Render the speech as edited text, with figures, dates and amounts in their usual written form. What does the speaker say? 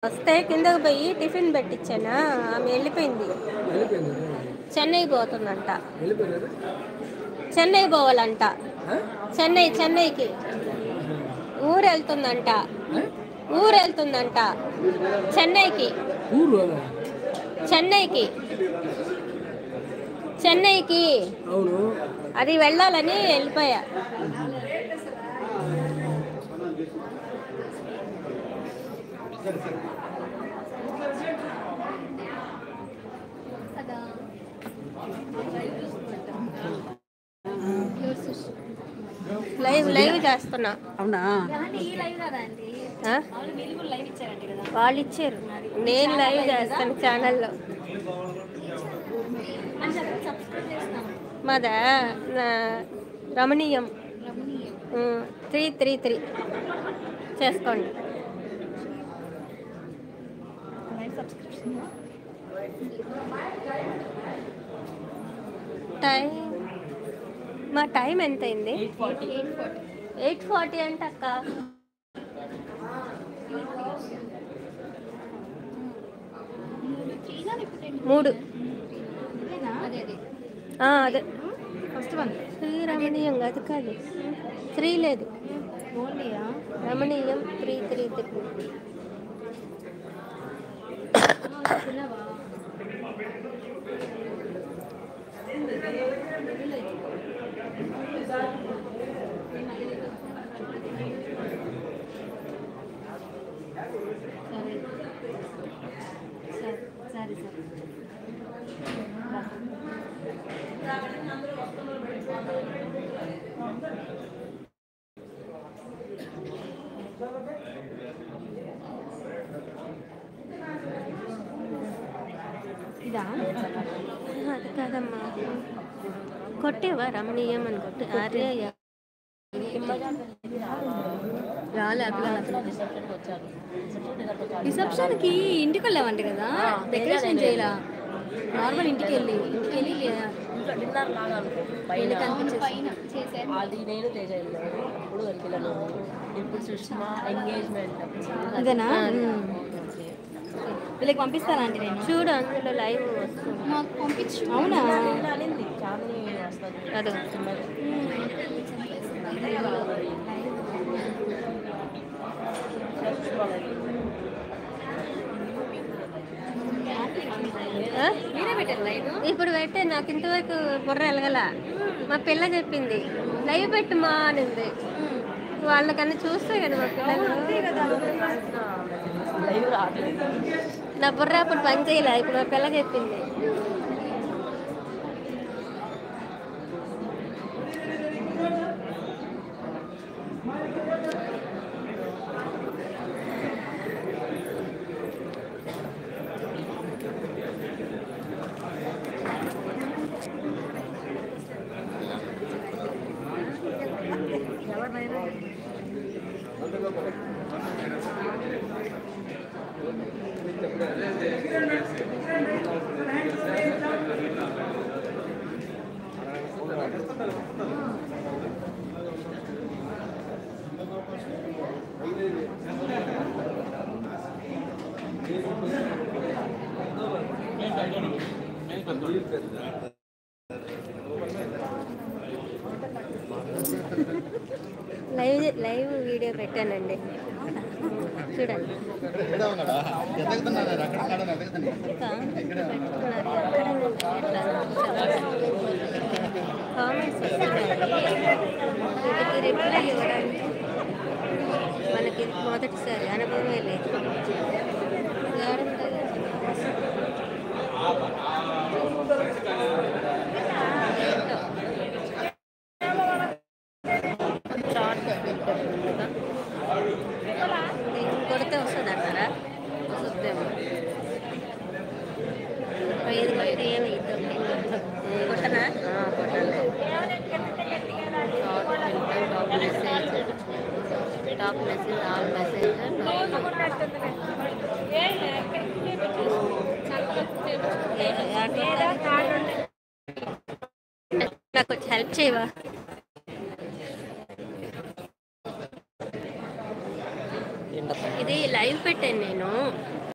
వస్తే కిందకు పోయి టిఫిన్ పెట్టించానా, ఆమె వెళ్ళిపోయింది. చెన్నై పోతుందంట. చెన్నై పోవాలంట. చెన్నైకి ఊరు వెళ్తుందంట. చెన్నైకి అది వెళ్ళాలని వెళ్ళిపోయా. లైవ్ చేస్తున్నా. అవునా? వాళ్ళు ఇచ్చారు, నేను లైవ్ చేస్తాను ఛానల్లో. మాదా రమణీయం 333 చేసుకోండి. మా టైం ఎంత అయింది? 8:40 అంటే అక్క. మూడు అదే శ్రీరమణీయం అది కాదు, 3 లేదు, రమణీయం 333. అది కాదమ్మా, కొట్టేవా రమణీయం అని కొట్టి ఆర్య రిసెప్షన్ కి ఇంటికి వెళ్ళామంట కదా, డెకరేషన్ చేయాల. నార్మల్ ఇంటికి వెళ్ళి ఇప్పుడు సుష్మా ఎంగేజ్మెంట్ ఇదేనా? వీళ్ళకి పంపిస్తారా అంటే నేను చూడు అందులో లైవ్ వస్తుంది. మాకు పంపించు. అవునా? అదే ఇప్పుడు పెట్టే, నాకు ఇంతవరకు బుర్ర ఎలగల. మా పిల్ల చెప్పింది లైవ్ పెట్టుమా అనింది. వాళ్ళకన్నా చూస్తే కదా మా పిల్లలు. నా బుర్ర అప్పుడు పని చేయలే, ఇప్పుడు మా పిల్ల చెప్పింది. లైవ్ వీడియో పెట్టానండి, చూడండి. కామెంట్స్ వీటికి రిప్లై ఇవ్వడానికి మనకి మొదటిసారి అనుభవమే లేదు. కొడితే వస్తుంది అంటారా? వస్తుందేమో. 5 కొడితే ఏమి కొట్టనా? కొట్టాలి. టాప్ మెసేజ్ ఆల్ మెసేజ్ నాకు కొంచెం హెల్ప్ చేయవా? ఇది లైవ్ పెట్టాను నేను.